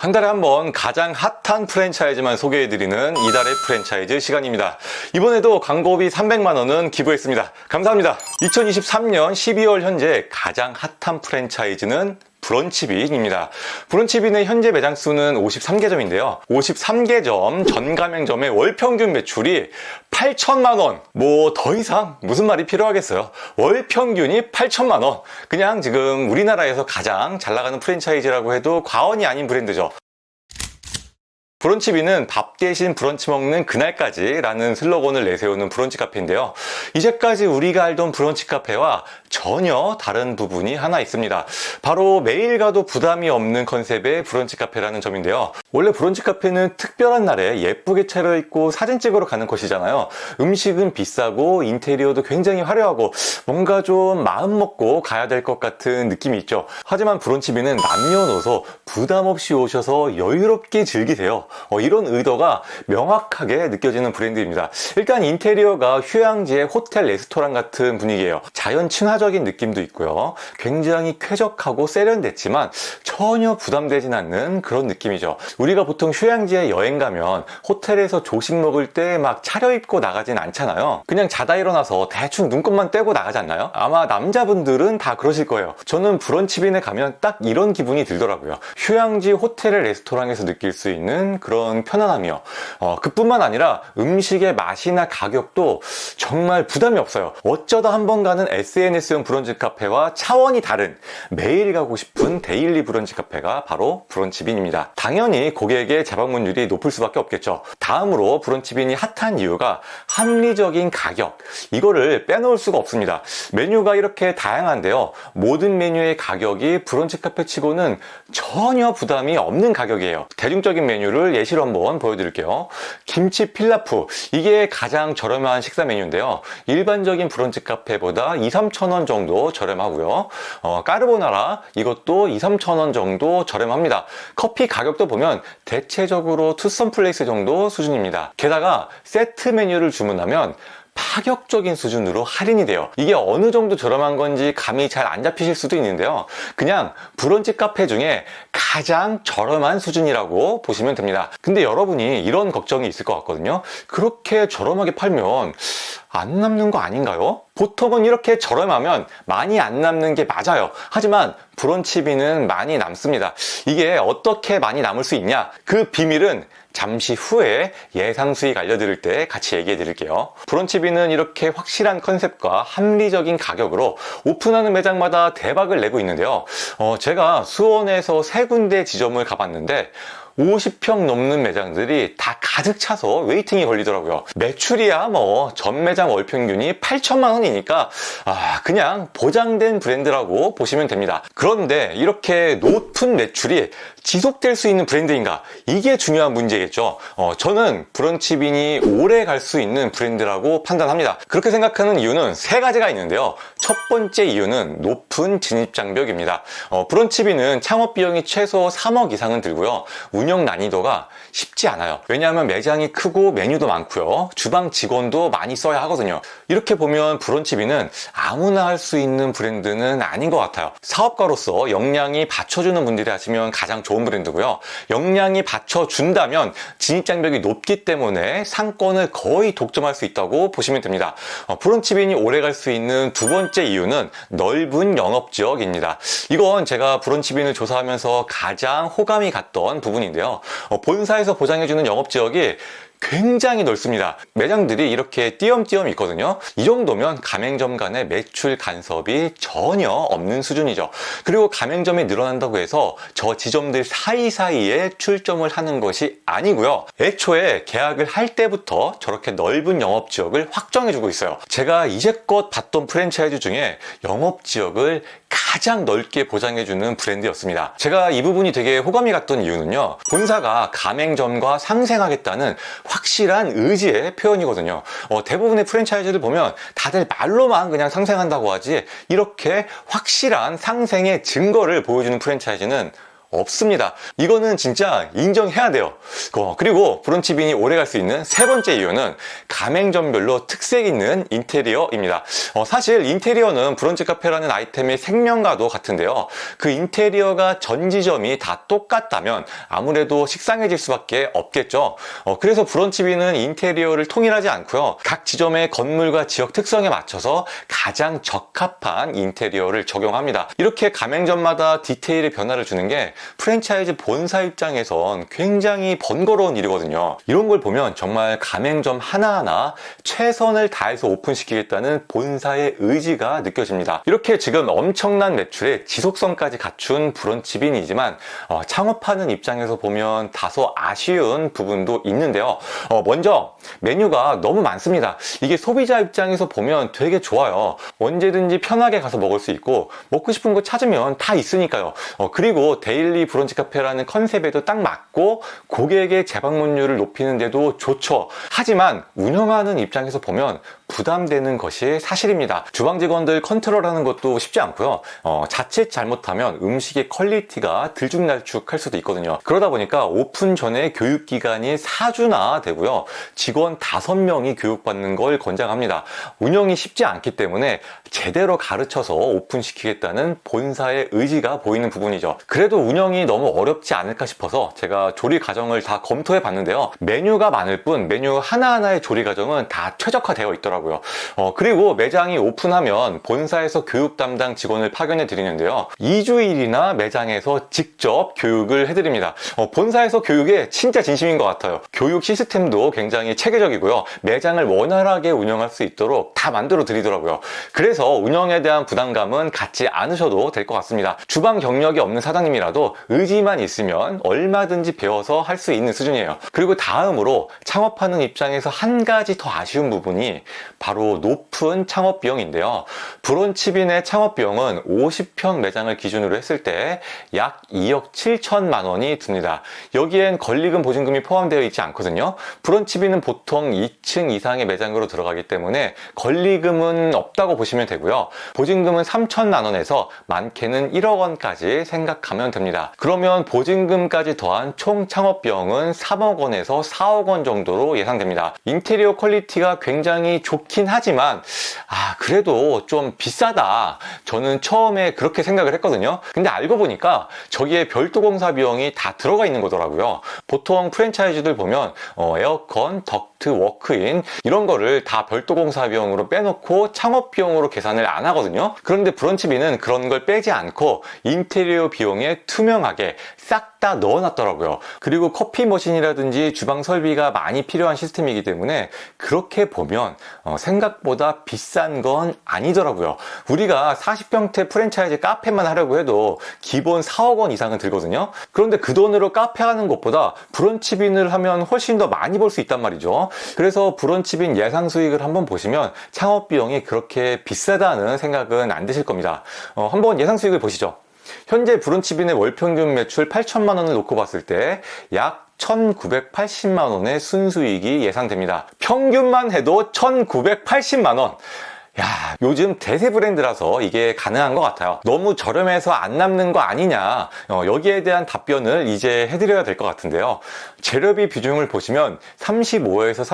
한 달에 한 번 가장 핫한 프랜차이즈만 소개해드리는 이달의 프랜차이즈 시간입니다. 이번에도 광고비 300만 원은 기부했습니다. 감사합니다. 2023년 12월 현재 가장 핫한 프랜차이즈는 브런치빈입니다. 브런치빈의 현재 매장 수는 53개점인데요. 53개점 전 가맹점의 월 평균 매출이 8천만 원. 뭐 더 이상 무슨 말이 필요하겠어요. 월 평균이 8천만 원. 그냥 지금 우리나라에서 가장 잘 나가는 프랜차이즈라고 해도 과언이 아닌 브랜드죠. 브런치빈은 밥 대신 브런치 먹는 그날까지 라는 슬로건을 내세우는 브런치 카페인데요. 이제까지 우리가 알던 브런치 카페와 전혀 다른 부분이 하나 있습니다. 바로 매일 가도 부담이 없는 컨셉의 브런치 카페라는 점인데요. 원래 브런치 카페는 특별한 날에 예쁘게 차려입고 사진 찍으러 가는 곳이잖아요. 음식은 비싸고 인테리어도 굉장히 화려하고 뭔가 좀 마음 먹고 가야 될 것 같은 느낌이 있죠. 하지만 브런치빈은 남녀노소 부담 없이 오셔서 여유롭게 즐기세요. 이런 의도가 명확하게 느껴지는 브랜드입니다. 일단 인테리어가 휴양지의 호텔 레스토랑 같은 분위기예요. 자연 친화적인 느낌도 있고요. 굉장히 쾌적하고 세련됐지만 전혀 부담되진 않는 그런 느낌이죠. 우리가 보통 휴양지에 여행 가면 호텔에서 조식 먹을 때 막 차려입고 나가진 않잖아요. 그냥 자다 일어나서 대충 눈곱만 떼고 나가지 않나요? 아마 남자분들은 다 그러실 거예요. 저는 브런치빈에 가면 딱 이런 기분이 들더라고요. 휴양지 호텔의 레스토랑에서 느낄 수 있는 그런 편안함이요. 그뿐만 아니라 음식의 맛이나 가격도 정말 부담이 없어요. 어쩌다 한번 가는 SNS용 브런치 카페와 차원이 다른 매일 가고 싶은 데일리 브런치 카페가 바로 브런치빈입니다. 당연히 고객의 재방문율이 높을 수밖에 없겠죠. 다음으로 브런치빈이 핫한 이유가 합리적인 가격. 이거를 빼놓을 수가 없습니다. 메뉴가 이렇게 다양한데요. 모든 메뉴의 가격이 브런치 카페 치고는 전혀 부담이 없는 가격이에요. 대중적인 메뉴를 예시로 한번 보여드릴게요. 김치 필라프. 이게 가장 저렴한 식사 메뉴인데요. 일반적인 브런치 카페보다 2-3천 원 정도 저렴하고요. 까르보나라 이것도 2-3천 원 정도 저렴합니다. 커피 가격도 보면 대체적으로 투썸 플레이스 정도 수준입니다. 게다가 세트 메뉴를 주문하면 파격적인 수준으로 할인이 돼요. 이게 어느 정도 저렴한 건지 감이 잘 안 잡히실 수도 있는데요. 그냥 브런치 카페 중에 가장 저렴한 수준이라고 보시면 됩니다. 근데 여러분이 이런 걱정이 있을 것 같거든요. 그렇게 저렴하게 팔면 안 남는 거 아닌가요? 보통은 이렇게 저렴하면 많이 안 남는 게 맞아요. 하지만 브런치빈은 많이 남습니다. 이게 어떻게 많이 남을 수 있냐? 그 비밀은 잠시 후에 예상 수익 알려드릴 때 같이 얘기해 드릴게요. 브런치빈은 이렇게 확실한 컨셉과 합리적인 가격으로 오픈하는 매장마다 대박을 내고 있는데요. 제가 수원에서 3군데 지점을 가봤는데 50평 넘는 매장들이 다 가득 차서 웨이팅이 걸리더라고요. 매출이야 뭐 전 매장 월 평균이 8천만 원이니까 그냥 보장된 브랜드라고 보시면 됩니다. 그런데 이렇게 높은 매출이 지속될 수 있는 브랜드인가? 이게 중요한 문제겠죠. 저는 브런치빈이 오래 갈 수 있는 브랜드라고 판단합니다. 그렇게 생각하는 이유는 3가지가 있는데요. 첫 번째 이유는 높은 진입장벽입니다. 브런치빈은 창업 비용이 최소 3억 이상은 들고요. 운영 난이도가 쉽지 않아요. 왜냐하면 매장이 크고 메뉴도 많고요. 주방 직원도 많이 써야 하거든요. 이렇게 보면 브런치빈은 아무나 할 수 있는 브랜드는 아닌 것 같아요. 사업가로서 역량이 받쳐주는 분들이 하시면 가장 좋은 브랜드고요. 역량이 받쳐준다면 진입장벽이 높기 때문에 상권을 거의 독점할 수 있다고 보시면 됩니다. 브런치빈이 오래 갈 수 있는 두 번째 이유는 넓은 영업지역입니다. 이건 제가 브런치빈을 조사하면서 가장 호감이 갔던 부분인데요. 본사에서 보장해주는 영업지역이 굉장히 넓습니다. 매장들이 이렇게 띄엄띄엄 있거든요. 이 정도면 가맹점 간의 매출 간섭이 전혀 없는 수준이죠. 그리고 가맹점이 늘어난다고 해서 저 지점들 사이사이에 출점을 하는 것이 아니고요. 애초에 계약을 할 때부터 저렇게 넓은 영업지역을 확정해주고 있어요. 제가 이제껏 봤던 프랜차이즈 중에 영업지역을 가장 넓게 보장해주는 브랜드였습니다. 제가 이 부분이 되게 호감이 갔던 이유는요. 본사가 가맹점과 상생하겠다는 확실한 의지의 표현이거든요. 대부분의 프랜차이즈를 보면 다들 말로만 그냥 상생한다고 하지 이렇게 확실한 상생의 증거를 보여주는 프랜차이즈는 없습니다. 이거는 진짜 인정해야 돼요. 그리고 브런치빈이 오래 갈 수 있는 세 번째 이유는 가맹점별로 특색 있는 인테리어입니다. 사실 인테리어는 브런치 카페라는 아이템의 생명과도 같은데요. 그 인테리어가 전 지점이 다 똑같다면 아무래도 식상해질 수밖에 없겠죠. 그래서 브런치빈은 인테리어를 통일하지 않고요. 각 지점의 건물과 지역 특성에 맞춰서 가장 적합한 인테리어를 적용합니다. 이렇게 가맹점마다 디테일의 변화를 주는 게 프랜차이즈 본사 입장에선 굉장히 번거로운 일이거든요. 이런 걸 보면 정말 가맹점 하나하나 최선을 다해서 오픈시키겠다는 본사의 의지가 느껴집니다. 이렇게 지금 엄청난 매출에 지속성까지 갖춘 브런치빈이지만 창업하는 입장에서 보면 다소 아쉬운 부분도 있는데요. 먼저 메뉴가 너무 많습니다. 이게 소비자 입장에서 보면 되게 좋아요. 언제든지 편하게 가서 먹을 수 있고 먹고 싶은 거 찾으면 다 있으니까요. 그리고 데일리 브런치 카페라는 컨셉에도 딱 맞고 고객의 재방문율을 높이는 데도 좋죠. 하지만 운영하는 입장에서 보면 부담되는 것이 사실입니다. 주방 직원들 컨트롤하는 것도 쉽지 않고요. 자칫 잘못하면 음식의 퀄리티가 들쭉날쭉할 수도 있거든요. 그러다 보니까 오픈 전에 교육기간이 4주나 되고요. 직원 5명이 교육받는 걸 권장합니다. 운영이 쉽지 않기 때문에 제대로 가르쳐서 오픈시키겠다는 본사의 의지가 보이는 부분이죠. 그래도 운영이 너무 어렵지 않을까 싶어서 제가 조리 과정을 다 검토해 봤는데요. 메뉴가 많을 뿐 메뉴 하나하나의 조리 과정은 다 최적화되어 있더라고요. 그리고 매장이 오픈하면 본사에서 교육 담당 직원을 파견해 드리는데요. 2주일이나 매장에서 직접 교육을 해드립니다. 본사에서 교육에 진짜 진심인 것 같아요. 교육 시스템도 굉장히 체계적이고요. 매장을 원활하게 운영할 수 있도록 다 만들어 드리더라고요. 그래서 운영에 대한 부담감은 갖지 않으셔도 될 것 같습니다. 주방 경력이 없는 사장님이라도 의지만 있으면 얼마든지 배워서 할 수 있는 수준이에요. 그리고 다음으로 창업하는 입장에서 한 가지 더 아쉬운 부분이 바로 높은 창업 비용인데요. 브런치빈의 창업 비용은 50평 매장을 기준으로 했을 때 약 2억 7천만 원이 듭니다. 여기엔 권리금 보증금이 포함되어 있지 않거든요. 브런치빈은 보통 2층 이상의 매장으로 들어가기 때문에 권리금은 없다고 보시면 되고요. 보증금은 3천만 원에서 많게는 1억 원까지 생각하면 됩니다. 그러면 보증금까지 더한 총 창업 비용은 3억 원에서 4억 원 정도로 예상됩니다. 인테리어 퀄리티가 굉장히 좋긴 하지만 그래도 좀 비싸다. 저는 처음에 그렇게 생각을 했거든요. 근데 알고 보니까 저기에 별도 공사 비용이 다 들어가 있는 거더라고요. 보통 프랜차이즈들 보면 에어컨, 덕트, 워크인 이런 거를 다 별도 공사 비용으로 빼놓고 창업 비용으로 계산을 안 하거든요. 그런데 브런치빈은 그런 걸 빼지 않고 인테리어 비용에 투명하게 싹 다 넣어놨더라고요. 그리고 커피 머신이라든지 주방 설비가 많이 필요한 시스템이기 때문에 그렇게 보면 생각보다 비싼 건 아니더라고요. 우리가 40평대 프랜차이즈 카페만 하려고 해도 기본 4억 원 이상은 들거든요. 그런데 그 돈으로 카페 하는 것보다 브런치빈을 하면 훨씬 더 많이 벌 수 있단 말이죠. 그래서 브런치빈 예상 수익을 한번 보시면 창업 비용이 그렇게 비싸다는 생각은 안 드실 겁니다. 한번 예상 수익을 보시죠. 현재 브런치빈의 월평균 매출 8천만 원을 놓고 봤을 때 약 1,980만 원의 순수익이 예상됩니다. 평균만 해도 1,980만 원. 요즘 대세 브랜드라서 이게 가능한 것 같아요. 너무 저렴해서 안 남는 거 아니냐, 여기에 대한 답변을 이제 해드려야 될 것 같은데요. 재료비 비중을 보시면 35에서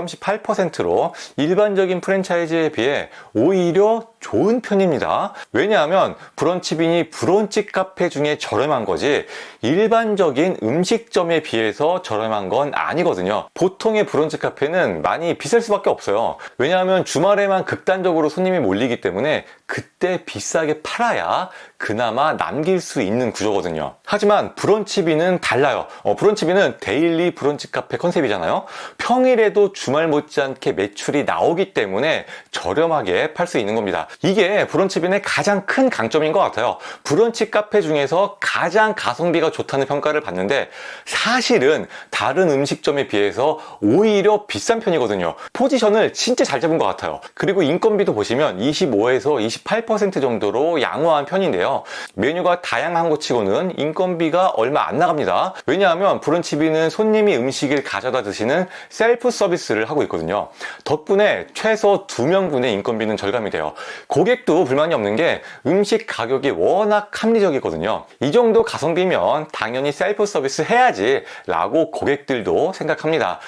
38%로 일반적인 프랜차이즈에 비해 오히려 좋은 편입니다. 왜냐하면 브런치빈이 브런치 카페 중에 저렴한 거지 일반적인 음식점에 비해서 저렴한 건 아니거든요. 보통의 브런치 카페는 많이 비쌀 수밖에 없어요. 왜냐하면 주말에만 극단적으로 손님이 몰리기 때문에 그때 비싸게 팔아야 그나마 남길 수 있는 구조거든요. 하지만 브런치빈은 달라요. 브런치빈은 데일리 브런치 카페 컨셉이잖아요. 평일에도 주말 못지않게 매출이 나오기 때문에 저렴하게 팔 수 있는 겁니다. 이게 브런치빈의 가장 큰 강점인 것 같아요. 브런치 카페 중에서 가장 가성비가 좋다는 평가를 받는데 사실은 다른 음식점에 비해서 오히려 비싼 편이거든요. 포지션을 진짜 잘 잡은 것 같아요. 그리고 인건비도 보시면 25에서 28% 정도로 양호한 편인데요. 메뉴가 다양한 것 치고는 인건비가 얼마 안 나갑니다. 왜냐하면 브런치빈은 손님이 음식을 가져다 드시는 셀프 서비스를 하고 있거든요. 덕분에 최소 2명분의 인건비는 절감이 돼요. 고객도 불만이 없는 게 음식 가격이 워낙 합리적이거든요. 이 정도 가성비면 당연히 셀프 서비스 해야지 라고 고객들도 생각합니다.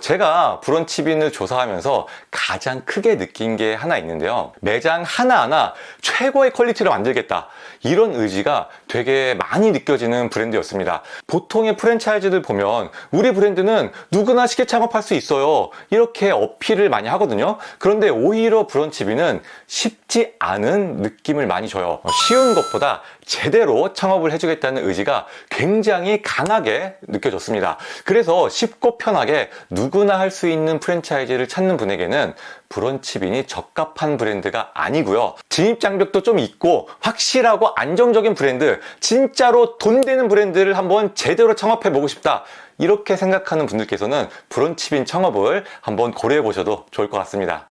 제가 브런치빈을 조사하면서 가장 크게 느낀 게 하나 있는데요. 매장 하나하나 최고의 퀄리티로 만들겠다, 이런 의지가 되게 많이 느껴지는 브랜드였습니다. 보통의 프랜차이즈들 보면 우리 브랜드는 누구나 쉽게 창업할 수 있어요, 이렇게 어필을 많이 하거든요. 그런데 오히려 브런치빈은 쉽지 않은 느낌을 많이 줘요. 쉬운 것보다 제대로 창업을 해주겠다는 의지가 굉장히 강하게 느껴졌습니다. 그래서 쉽고 편하게 누구나 할 수 있는 프랜차이즈를 찾는 분에게는 브런치빈이 적합한 브랜드가 아니고요. 진입장벽도 좀 있고 확실하고 안정적인 브랜드, 진짜로 돈 되는 브랜드를 한번 제대로 창업해보고 싶다, 이렇게 생각하는 분들께서는 브런치빈 창업을 한번 고려해 보셔도 좋을 것 같습니다.